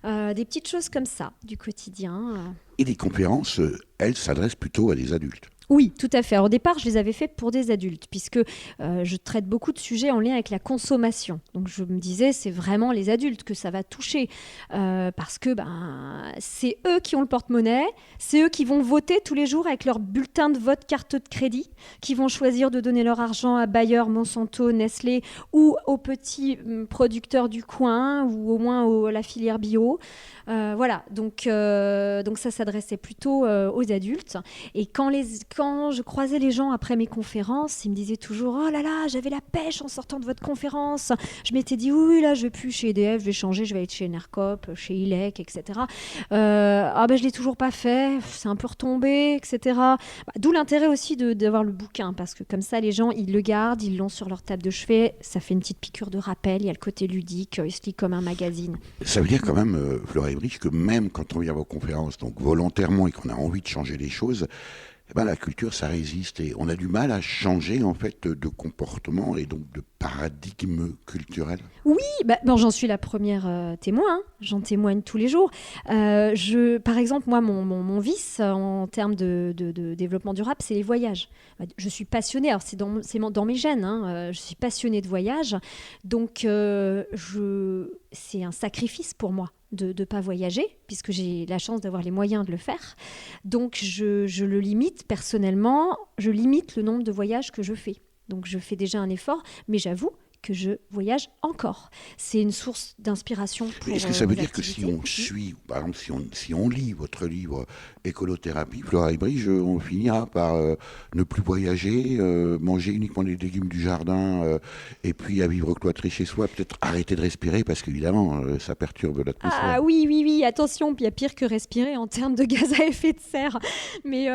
Des petites choses comme ça du quotidien. Et les conférences, elles s'adressent plutôt à des adultes. Oui, tout à fait. Alors, au départ, je les avais faites pour des adultes, puisque je traite beaucoup de sujets en lien avec la consommation. Donc, je me disais, c'est vraiment les adultes que ça va toucher, parce que c'est eux qui ont le porte-monnaie, c'est eux qui vont voter tous les jours avec leur bulletin de vote carte de crédit, qui vont choisir de donner leur argent à Bayer, Monsanto, Nestlé, ou aux petits producteurs du coin, ou au moins à la filière bio. Voilà, donc ça s'adressait plutôt aux adultes. Et quand je croisais les gens après mes conférences, ils me disaient toujours « Oh là là, j'avais la pêche en sortant de votre conférence. Je m'étais dit, oui, là, je vais plus chez EDF, je vais changer, je vais être chez Enercop, chez ILEC, etc. Je l'ai toujours pas fait, c'est un peu retombé, etc. » D'où l'intérêt aussi d'avoir le bouquin, parce que comme ça, les gens, ils le gardent, ils l'ont sur leur table de chevet, ça fait une petite piqûre de rappel, il y a le côté ludique, il se lit comme un magazine. Ça veut dire quand même, Flora Ebrich, que même quand on vient à vos conférences, donc volontairement, et qu'on a envie de changer les choses, la culture, ça résiste, et on a du mal à changer en fait de comportement et donc de paradigme culturel. Oui, j'en suis la première témoin, j'en témoigne tous les jours. Par exemple, moi, mon vice en termes de développement durable, c'est les voyages. Je suis passionnée, alors c'est dans mes gènes, je suis passionnée de voyage, donc c'est un sacrifice pour moi de ne pas voyager, puisque j'ai la chance d'avoir les moyens de le faire. Donc je le limite personnellement, je limite le nombre de voyages que je fais. Donc je fais déjà un effort, mais j'avoue que je voyage encore. C'est une source d'inspiration pour Est-ce que ça veut dire que activités. si on suit, par exemple, si on lit votre livre Écolothérapie, Flora Ebrich, on finira par ne plus voyager, manger uniquement des légumes du jardin, et puis à vivre cloîtré chez soi, peut-être arrêter de respirer, parce qu'évidemment, ça perturbe l'atmosphère. Ah oui, attention, il y a pire que respirer en termes de gaz à effet de serre. Mais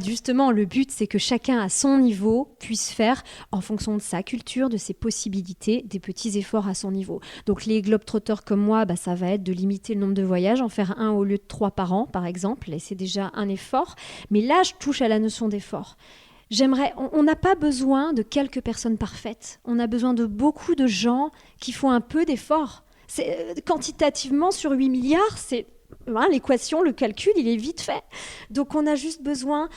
justement, le but, c'est que chacun à son niveau puisse faire, en fonction de sa culture, de ses possibilités, des petits efforts à son niveau. Donc les globetrotters comme moi, ça va être de limiter le nombre de voyages, en faire 1 au lieu de 3 par an, par exemple, et c'est déjà un effort. Mais là, je touche à la notion d'effort. On n'a pas besoin de quelques personnes parfaites. On a besoin de beaucoup de gens qui font un peu d'effort. Quantitativement, sur 8 milliards, l'équation, le calcul, il est vite fait. Donc on a juste besoin,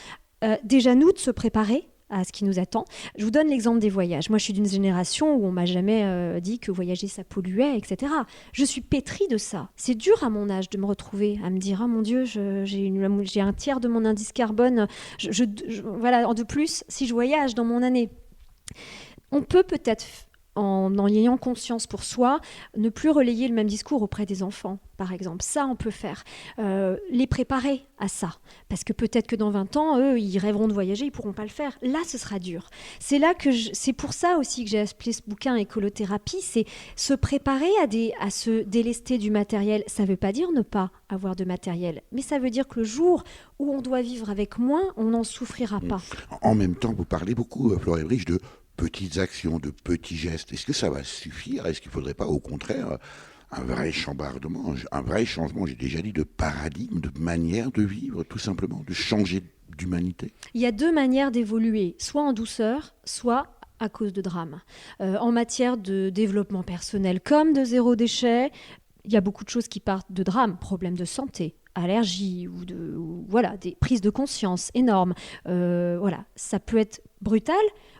déjà nous, de se préparer à ce qui nous attend. Je vous donne l'exemple des voyages. Moi, je suis d'une génération où on m'a jamais dit que voyager, ça polluait, etc. Je suis pétrie de ça. C'est dur à mon âge de me retrouver, à me dire « Oh mon Dieu, j'ai un tiers de mon indice carbone de plus si je voyage dans mon année. » On peut peut-être, en ayant conscience pour soi, ne plus relayer le même discours auprès des enfants, par exemple. Ça, on peut faire. Les préparer à ça. Parce que peut-être que dans 20 ans, eux, ils rêveront de voyager, ils ne pourront pas le faire. Là, ce sera dur. C'est pour ça aussi que j'ai appelé ce bouquin Écolothérapie, c'est se préparer à se délester du matériel. Ça ne veut pas dire ne pas avoir de matériel, mais ça veut dire que le jour où on doit vivre avec moins, on n'en souffrira pas. En même temps, vous parlez beaucoup, Flora Ebrich, de petites actions, de petits gestes. Est-ce que ça va suffire? Est-ce qu'il ne faudrait pas, au contraire, un vrai chambardement, un vrai changement, j'ai déjà dit, de paradigme, de manière de vivre, tout simplement, de changer d'humanité? Il y a 2 manières d'évoluer, soit en douceur, soit à cause de drames. En matière de développement personnel comme de zéro déchet, il y a beaucoup de choses qui partent de drames, problèmes de santé, allergies ou voilà, des prises de conscience énormes. Voilà, ça peut être brutal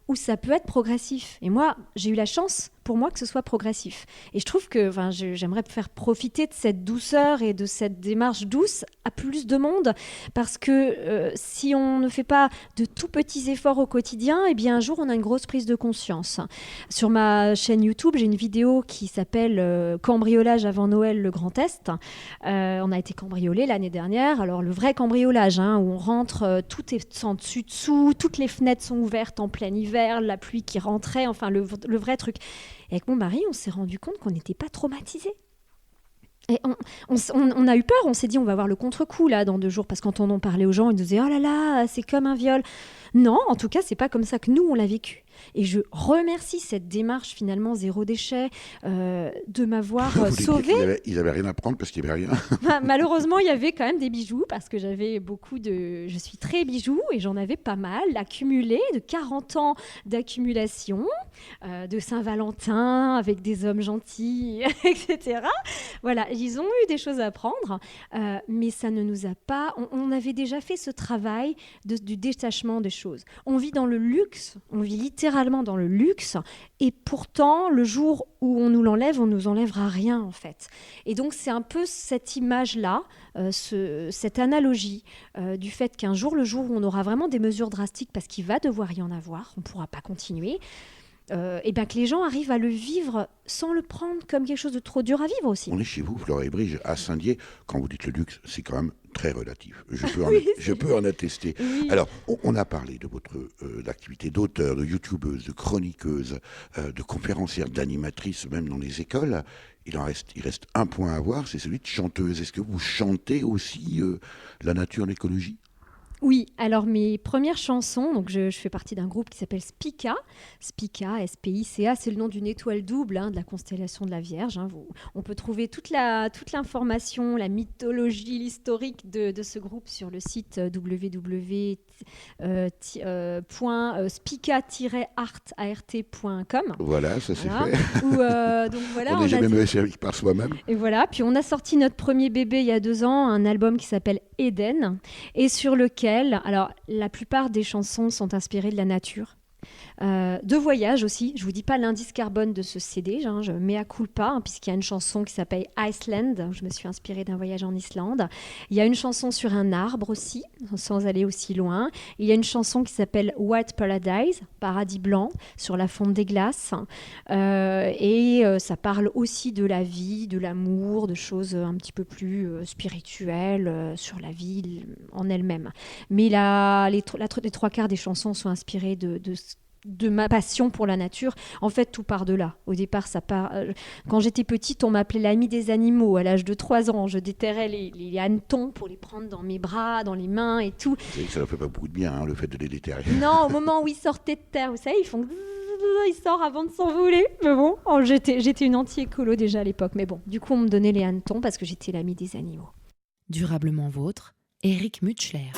ou ça peut être progressif. Et moi, j'ai eu la chance, pour moi, que ce soit progressif. Et je trouve que j'aimerais faire profiter de cette douceur et de cette démarche douce à plus de monde, parce que si on ne fait pas de tout petits efforts au quotidien, eh bien un jour, on a une grosse prise de conscience. Sur ma chaîne YouTube, j'ai une vidéo qui s'appelle Cambriolage avant Noël, le Grand Est. On a été cambriolé l'année dernière. Alors, le vrai cambriolage, où on rentre, tout est en dessus-dessous, toutes les fenêtres sont ouvertes en plein hiver, la pluie qui rentrait, enfin le vrai truc. Et avec mon mari, on s'est rendu compte qu'on n'était pas traumatisés. Et on a eu peur, on s'est dit on va avoir le contre-coup là dans 2 jours, parce que quand on en parlait aux gens, ils nous disaient oh là là, c'est comme un viol. Non, en tout cas, c'est pas comme ça que nous on l'a vécu. Et je remercie cette démarche finalement zéro déchet de m'avoir sauvée. Ils avaient rien à prendre parce qu'il n'y avait rien. Malheureusement, il y avait quand même des bijoux, parce que j'avais je suis très bijoux et j'en avais pas mal accumulés, de 40 ans d'accumulation, de Saint-Valentin avec des hommes gentils, etc. Voilà, ils ont eu des choses à prendre, mais ça ne nous a pas... On avait déjà fait ce travail du détachement des choses. On vit dans le luxe, on vit littéralement dans le luxe, et pourtant, le jour où on nous l'enlève, on nous enlèvera rien, en fait. Et donc, c'est un peu cette image-là, cette analogie du fait qu'un jour, le jour où on aura vraiment des mesures drastiques, parce qu'il va devoir y en avoir, on ne pourra pas continuer, et bien que les gens arrivent à le vivre sans le prendre comme quelque chose de trop dur à vivre aussi. On est chez vous, Flore et Bridge, à Saint-Dié. Quand vous dites le luxe, c'est quand même très relatif. Je peux en attester. Oui. Alors, on a parlé de votre activité d'auteur, de youtubeuse, de chroniqueuse, de conférencière, d'animatrice, même dans les écoles. Il reste un point à voir, c'est celui de chanteuse. Est-ce que vous chantez aussi la nature, l'écologie ? Oui, alors mes premières chansons, donc je fais partie d'un groupe qui s'appelle Spica. Spica, S-P-I-C-A, c'est le nom d'une étoile double de la constellation de la Vierge. On peut trouver toute l'information, la mythologie, l'historique de ce groupe sur le site www.spica-art.com. Voilà, ça c'est fait. Donc voilà, on n'est jamais mieux servi que par soi-même. Et voilà, puis on a sorti notre premier bébé il y a 2 ans, un album qui s'appelle Eden, et sur lequel, alors la plupart des chansons sont inspirées de la nature. De voyage aussi, je vous dis pas l'indice carbone de ce CD, je mea culpa, puisqu'il y a une chanson qui s'appelle Iceland, je me suis inspirée d'un voyage en Islande. Il y a une chanson sur un arbre aussi, sans aller aussi loin. Il y a une chanson qui s'appelle White Paradise, paradis blanc, sur la fonte des glaces. Ça parle aussi de la vie, de l'amour, de choses un petit peu plus spirituelles sur la vie en elle-même. Mais les 3/4 des chansons sont inspirées de ma passion pour la nature. En fait, tout part de là. Au départ, ça part... quand j'étais petite, on m'appelait l'amie des animaux. À l'âge de 3 ans, je déterrais les hannetons pour les prendre dans mes bras, dans les mains et tout. Vous savez que ça ne fait pas beaucoup de bien, le fait de les déterrer. Non, au moment où ils sortaient de terre, vous savez, ils font... Ils sortent avant de s'envoler. Mais bon, j'étais une anti-écolo déjà à l'époque. Mais bon, du coup, on me donnait les hannetons parce que j'étais l'amie des animaux. Durablement vôtre, Eric Mutschler.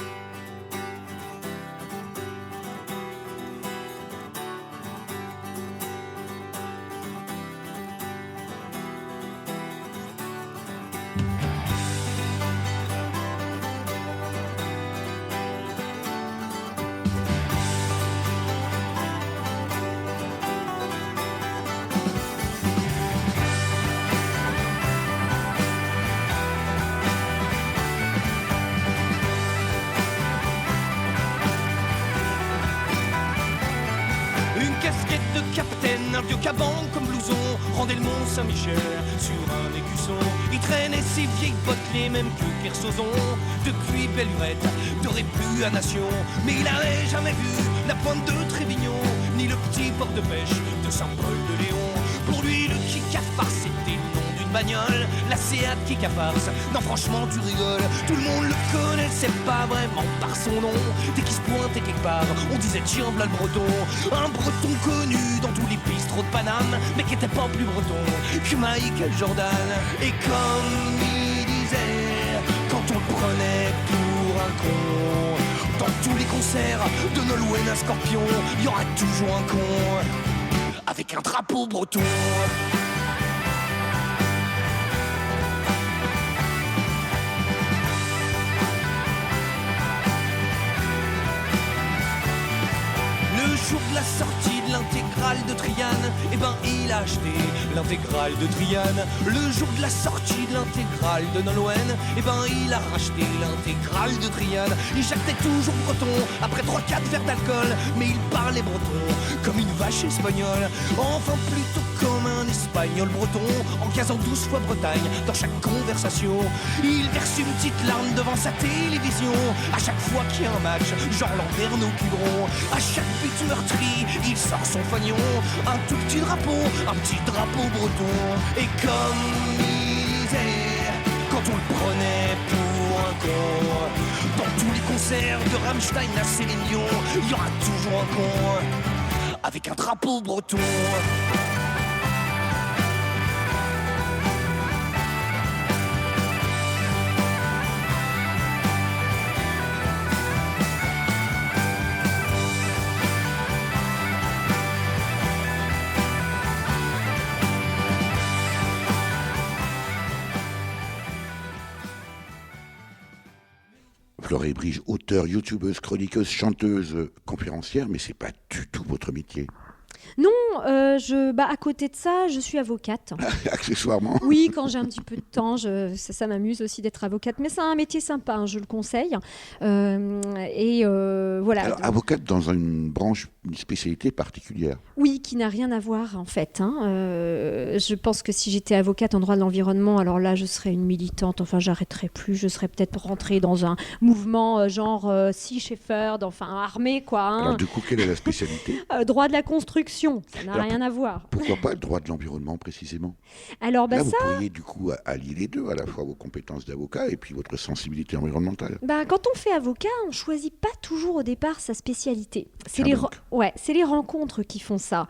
Un vieux caban comme blouson rendait le Mont Saint-Michel sur un écusson. Il traînait ses vieilles bottes, les mêmes que Kersozon. Depuis belle lurette, n'aurait plus à Nation. Mais il n'avait jamais vu la pointe de Trévignon, ni le petit port de pêche de Saint-Paul-de-Léon. Pour lui, le Kikafar, c'était le nom d'une bagnole. La Seat Kikafars, non franchement tu rigoles. Tout le monde le connaissait pas vraiment par son nom. Dès qu'il se pointait quelque part, on disait tiens v'là le breton. Un breton connu dans tous les bistrots de Paname, mais qui était pas plus breton que Michael Jordan. Et comme il disait, quand on le prenait pour un con, dans tous les concerts de Nolwenn à Scorpion, il y aura toujours un con avec un drapeau breton. l'intégrale de Triane. Eh ben il a acheté l'intégrale de Triane. Le jour de la sortie de l'intégrale de Nolwenn, eh ben il a racheté l'intégrale de Triane. Il jactait toujours breton après 3-4 verres d'alcool, mais il parlait breton comme une vache espagnole. Enfin plutôt comme un espagnol breton, en casant 12 fois Bretagne dans chaque conversation. Il verse une petite larme devant sa télévision à chaque fois qu'il y a un match, genre Landerneau-Quiberon. À chaque but meurtri, il sort son fagnon, un tout petit drapeau breton. Et comme il disait, quand on le prenait pour un con, dans tous les concerts de Rammstein à Céline Dion, il y aura toujours un con avec un drapeau breton. Flore Hebrige, auteure, youtubeuse, chroniqueuse, chanteuse, conférencière, mais c'est pas du tout votre métier. Non, à côté de ça, je suis avocate. Accessoirement. Oui, quand j'ai un petit peu de temps, ça m'amuse aussi d'être avocate. Mais c'est un métier sympa, hein, je le conseille. Voilà. Alors, avocate dans une branche, une spécialité particulière. Oui, qui n'a rien à voir en fait. Hein. Je pense que si j'étais avocate en droit de l'environnement, alors là, je serais une militante. Enfin, j'arrêterais plus. Je serais peut-être rentrée dans un mouvement genre Sea Shepherd, enfin armé quoi. Hein. Alors du coup, quelle est la spécialité ? Droit de la construction. Ça n'a Alors, rien à voir. Pourquoi pas le droit de l'environnement précisément ? Alors, Là, vous pourriez du coup allier les deux, à la fois vos compétences d'avocat et puis votre sensibilité environnementale. Quand on fait avocat, on choisit pas toujours au départ sa spécialité. C'est les rencontres qui font ça.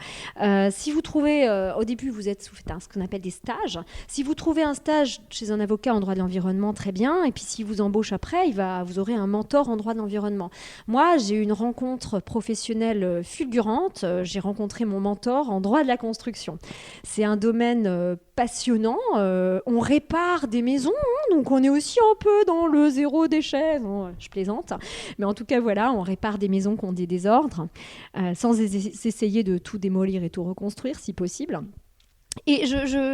Si vous trouvez, au début, vous faites ce qu'on appelle des stages. Si vous trouvez un stage chez un avocat en droit de l'environnement, très bien. Et puis si vous embauche après, vous aurez un mentor en droit de l'environnement. Moi, j'ai eu une rencontre professionnelle fulgurante. J'ai rencontré mon mentor en droit de la construction. C'est un domaine passionnant. On répare des maisons, hein, donc on est aussi un peu dans le zéro déchet. Non, je plaisante. Mais en tout cas, voilà, on répare des maisons qui ont des désordres, sans essayer de tout démolir et tout reconstruire, si possible. Et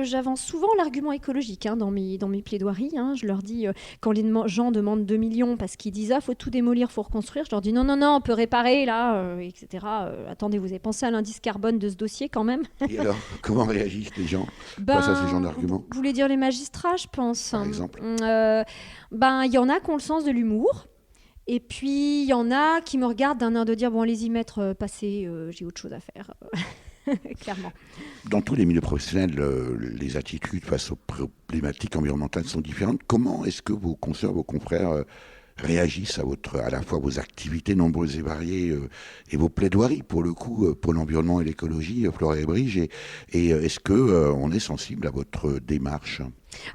j'avance souvent l'argument écologique dans mes plaidoiries. Hein. Je leur dis, quand les gens demandent 2 millions parce qu'ils disent « faut tout démolir, faut reconstruire », je leur dis « non, on peut réparer, là, etc. Attendez, vous avez pensé à l'indice carbone de ce dossier, quand même ?» Et alors, comment réagissent les gens face à ce genre d'arguments ? Vous voulez dire les magistrats, je pense. Par exemple. Il y en a qui ont le sens de l'humour. Et puis, il y en a qui me regardent d'un air de dire « bon, allez-y, maître, passez, j'ai autre chose à faire. » Clairement. Dans tous les milieux professionnels, les attitudes face aux problématiques environnementales sont différentes. Comment est-ce que vos consoeurs, vos confrères réagissent à la fois vos activités nombreuses et variées et vos plaidoiries, pour le coup, pour l'environnement et l'écologie, Flore Hebrige, et est-ce qu'on est sensible à votre démarche ?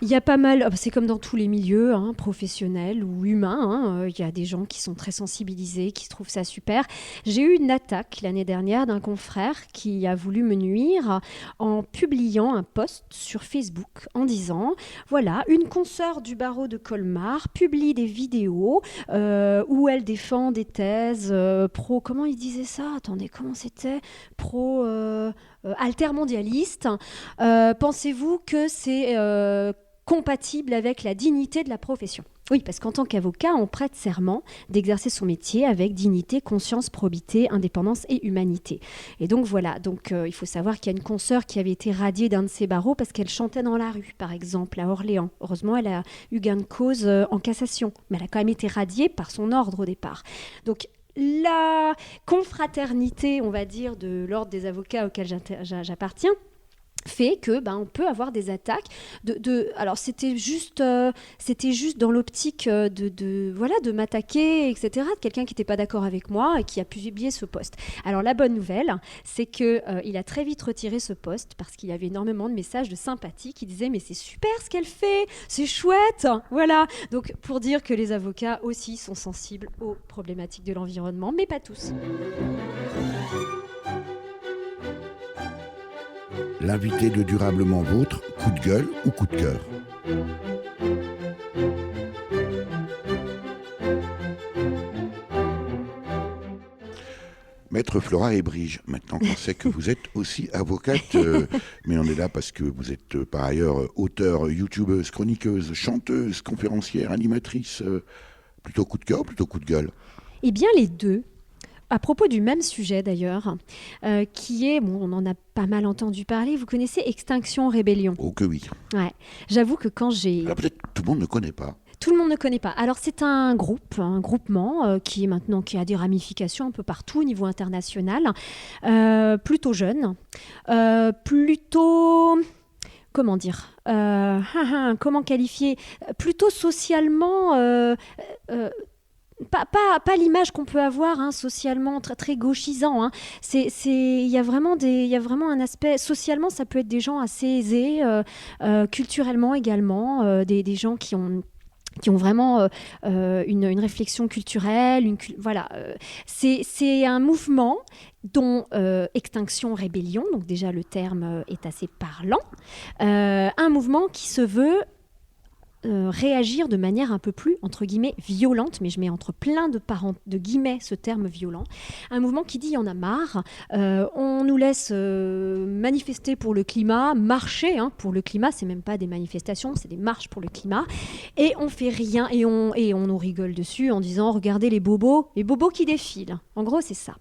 Il y a pas mal, c'est comme dans tous les milieux, hein, professionnels ou humains, il y a des gens qui sont très sensibilisés, qui trouvent ça super. J'ai eu une attaque l'année dernière d'un confrère qui a voulu me nuire en publiant un post sur Facebook en disant, voilà, une consoeur du barreau de Colmar publie des vidéos où elle défend des thèses pro, comment il disait ça ? Attendez, comment c'était ? Pro... altermondialiste. Pensez-vous que c'est compatible avec la dignité de la profession ? Oui, parce qu'en tant qu'avocat, on prête serment d'exercer son métier avec dignité, conscience, probité, indépendance et humanité. Et donc voilà, il faut savoir qu'il y a une consoeur qui avait été radiée d'un de ses barreaux parce qu'elle chantait dans la rue, par exemple, à Orléans. Heureusement, elle a eu gain de cause en cassation, mais elle a quand même été radiée par son ordre au départ. Donc, la confraternité, on va dire, de l'ordre des avocats auquel j'appartiens, fait que on peut avoir des attaques alors c'était juste dans l'optique de m'attaquer, etc., de quelqu'un qui n'était pas d'accord avec moi et qui a publié ce post. Alors la bonne nouvelle, c'est que il a très vite retiré ce post parce qu'il y avait énormément de messages de sympathie qui disaient mais c'est super ce qu'elle fait, c'est chouette, voilà. Donc pour dire que les avocats aussi sont sensibles aux problématiques de l'environnement, mais pas tous. L'invité de Durablement Vôtre, coup de gueule ou coup de cœur ? Maître Flora Hébrige, maintenant qu'on sait que vous êtes aussi avocate, mais on est là parce que vous êtes par ailleurs auteure, youtubeuse, chroniqueuse, chanteuse, conférencière, animatrice. Plutôt coup de cœur ou plutôt coup de gueule? Eh bien, les deux. À propos du même sujet d'ailleurs, qui est, bon, on en a pas mal entendu parler, vous connaissez Extinction Rébellion? Oh que oui. Ouais. J'avoue que quand j'ai... Alors peut-être tout le monde ne connaît pas. Tout le monde ne connaît pas. Alors c'est un groupe, un groupement qui a des ramifications un peu partout au niveau international, plutôt jeune, plutôt... Comment dire comment qualifier? Plutôt socialement... Pas l'image qu'on peut avoir socialement très, très gauchisant. Hein. Il y a vraiment un aspect socialement, ça peut être des gens assez aisés, culturellement également, des gens qui ont vraiment une réflexion culturelle. Voilà, c'est un mouvement dont Extinction Rébellion, donc déjà le terme est assez parlant, un mouvement qui se veut réagir de manière un peu plus, entre guillemets, violente, mais je mets entre plein de guillemets ce terme violent, un mouvement qui dit il y en a marre, on nous laisse manifester pour le climat, marcher pour le climat, c'est même pas des manifestations, c'est des marches pour le climat, et on fait rien, et on nous rigole dessus en disant regardez les bobos qui défilent, en gros c'est ça.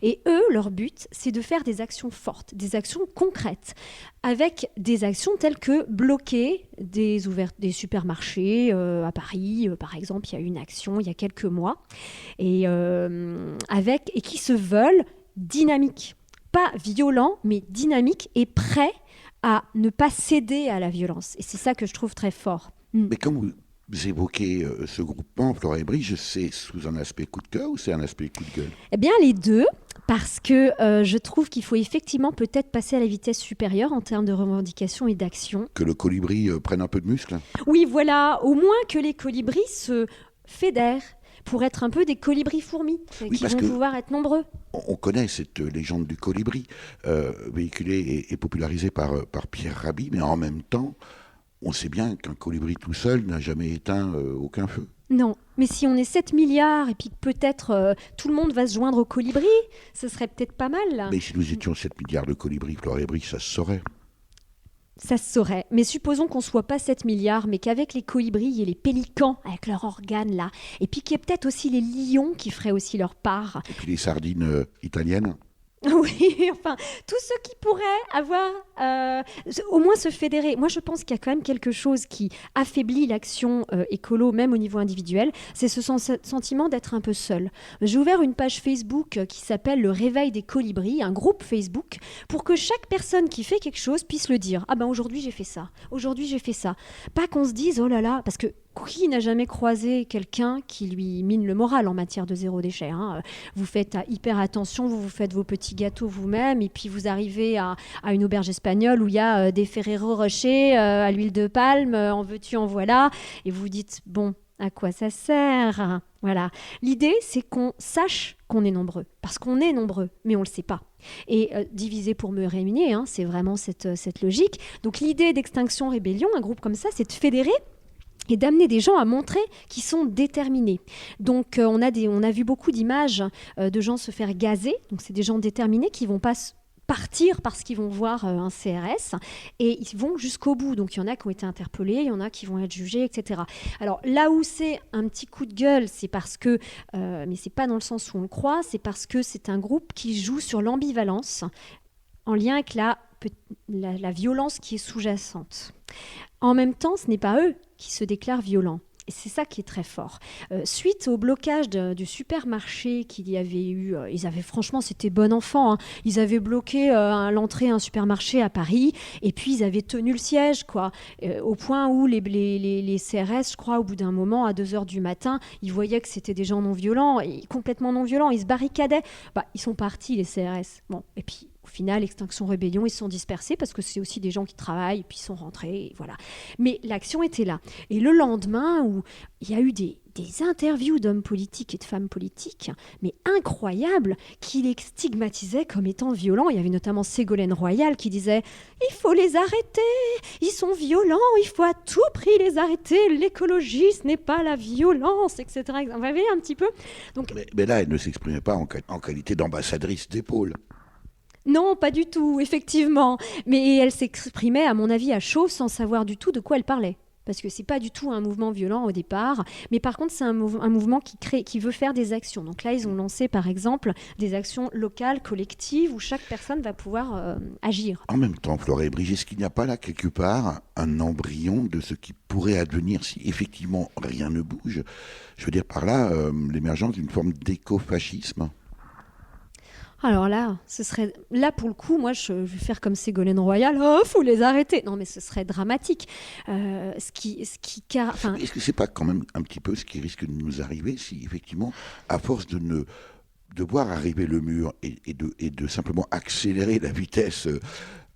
Et eux, leur but, c'est de faire des actions fortes, des actions concrètes, avec des actions telles que bloquer des supermarchés à Paris, par exemple. Il y a eu une action il y a quelques mois, et qui se veulent dynamiques. Pas violents, mais dynamiques et prêts à ne pas céder à la violence. Et c'est ça que je trouve très fort. Mais quand vous évoquez ce groupement, Flora Hébrige, c'est sous un aspect coup de cœur ou c'est un aspect coup de gueule? Eh bien, les deux. Parce que je trouve qu'il faut effectivement peut-être passer à la vitesse supérieure en termes de revendication et d'action. Que le colibri prenne un peu de muscle? Oui, voilà, au moins que les colibris se fédèrent pour être un peu des colibris-fourmis, qui vont pouvoir être nombreux. On connaît cette légende du colibri, véhiculée et popularisée par Pierre Rabhi, mais en même temps, on sait bien qu'un colibri tout seul n'a jamais éteint aucun feu. Non, mais si on est 7 milliards et puis que peut-être tout le monde va se joindre au colibri, ce serait peut-être pas mal. Là. Mais si nous étions 7 milliards de colibris, Flora Hébrige, ça se saurait. Ça se saurait. Mais supposons qu'on ne soit pas 7 milliards, mais qu'avec les colibris, il y ait les pélicans avec leurs organes là. Et puis qu'il y ait peut-être aussi les lions qui feraient aussi leur part. Et puis les sardines italiennes. Oui, enfin, tous ceux qui pourraient avoir, au moins se fédérer. Moi, je pense qu'il y a quand même quelque chose qui affaiblit l'action écolo, même au niveau individuel, c'est ce sentiment d'être un peu seul. J'ai ouvert une page Facebook qui s'appelle Le Réveil des Colibris, un groupe Facebook, pour que chaque personne qui fait quelque chose puisse le dire. Ah ben aujourd'hui j'ai fait ça, aujourd'hui j'ai fait ça. Pas qu'on se dise, oh là là, parce que qui n'a jamais croisé quelqu'un qui lui mine le moral en matière de zéro déchet, Vous faites hyper attention, vous faites vos petits gâteaux vous-même, et puis vous arrivez à une auberge espagnole où il y a des Ferrero Rocher à l'huile de palme, en veux-tu, en voilà, et vous vous dites, bon, à quoi ça sert? Voilà. L'idée, c'est qu'on sache qu'on est nombreux, parce qu'on est nombreux, mais on ne le sait pas. Et diviser pour mieux régner, c'est vraiment cette logique. Donc l'idée d'Extinction Rébellion, un groupe comme ça, c'est de fédérer et d'amener des gens à montrer qu'ils sont déterminés. Donc on a vu beaucoup d'images de gens se faire gazer, donc c'est des gens déterminés qui vont pas partir parce qu'ils vont voir un CRS et ils vont jusqu'au bout. Donc il y en a qui ont été interpellés, il y en a qui vont être jugés, etc. Alors là où c'est un petit coup de gueule, c'est parce que, mais c'est pas dans le sens où on le croit, c'est parce que c'est un groupe qui joue sur l'ambivalence en lien avec la violence qui est sous-jacente. En même temps, ce n'est pas eux qui se déclarent violents. Et c'est ça qui est très fort. Suite au blocage du supermarché qu'il y avait eu, franchement, c'était bon enfant. Ils avaient bloqué l'entrée à un supermarché à Paris, et puis ils avaient tenu le siège, quoi. Au point où les CRS, je crois, au bout d'un moment, à 2h du matin, ils voyaient que c'était des gens non violents, et complètement non violents. Ils se barricadaient. Ils sont partis, les CRS. Bon, et puis au final, Extinction Rébellion, ils se sont dispersés parce que c'est aussi des gens qui travaillent et puis ils sont rentrés, et voilà. Mais l'action était là. Et le lendemain, où il y a eu des des interviews d'hommes politiques et de femmes politiques, mais incroyables, qui les stigmatisaient comme étant violents. Il y avait notamment Ségolène Royal qui disait « Il faut les arrêter, ils sont violents, il faut à tout prix les arrêter, l'écologie, ce n'est pas la violence, etc. » Vous voyez un petit peu. Donc, mais là, elle ne s'exprimait pas en qualité d'ambassadrice d'épaule. Non, pas du tout, effectivement. Mais elle s'exprimait, à mon avis, à chaud, sans savoir du tout de quoi elle parlait. Parce que c'est pas du tout un mouvement violent au départ, mais par contre c'est un mouvement qui veut faire des actions. Donc là ils ont lancé par exemple des actions locales, collectives, où chaque personne va pouvoir agir. En même temps, Flora et Brigitte, est-ce qu'il n'y a pas là quelque part un embryon de ce qui pourrait advenir si effectivement rien ne bouge? Je veux dire par là l'émergence d'une forme d'écofascisme. Alors là, pour le coup, moi, je vais faire comme Ségolène Royal. Oh, faut les arrêter. Non, mais ce serait dramatique. Est-ce que c'est pas quand même un petit peu ce qui risque de nous arriver si effectivement, à force de voir arriver le mur et de simplement accélérer la vitesse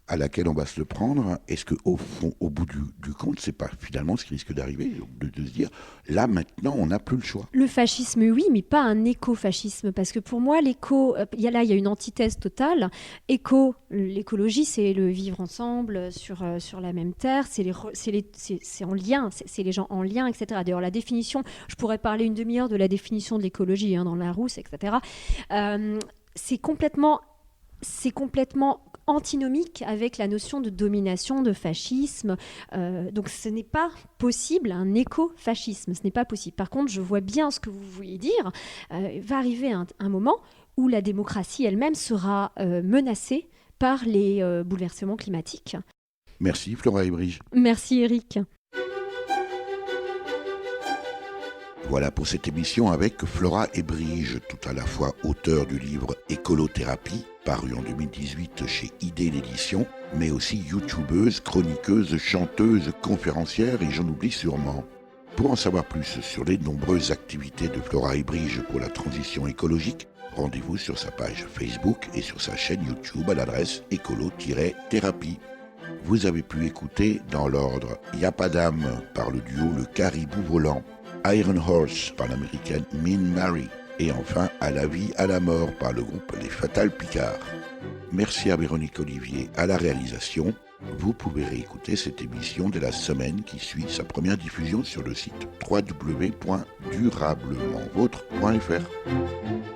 à laquelle on va se le prendre, est-ce qu'au fond, au bout du compte, c'est pas finalement ce qui risque d'arriver, de se dire, là maintenant, on n'a plus le choix? Le fascisme, oui, mais pas un écofascisme, parce que pour moi, il y a une antithèse totale. L'écologie, c'est le vivre ensemble sur la même terre, c'est en lien, c'est les gens en lien, etc. D'ailleurs, la définition, je pourrais parler une demi-heure de la définition de l'écologie dans Larousse, etc. C'est complètement antinomique avec la notion de domination, de fascisme. Donc ce n'est pas possible, un écofascisme, ce n'est pas possible. Par contre, je vois bien ce que vous vouliez dire. Va arriver un moment où la démocratie elle-même sera menacée par les bouleversements climatiques. Merci Flora et Brigitte. Merci Eric. Voilà pour cette émission avec Flora et Brigitte, tout à la fois auteur du livre Écolothérapie, paru en 2018 chez Idée l'édition, mais aussi youtubeuse, chroniqueuse, chanteuse, conférencière et j'en oublie sûrement. Pour en savoir plus sur les nombreuses activités de Flora et Brigitte pour la transition écologique, rendez-vous sur sa page Facebook et sur sa chaîne YouTube à l'adresse écolo-thérapie. Vous avez pu écouter dans l'ordre Y'a pas d'âme par le duo Le Caribou Volant, Iron Horse par l'américaine Min Mary et enfin À la vie, à la mort par le groupe Les Fatal Picards. Merci à Véronique Olivier à la réalisation. Vous pouvez réécouter cette émission dès la semaine qui suit sa première diffusion sur le site www.durablementvôtre.fr.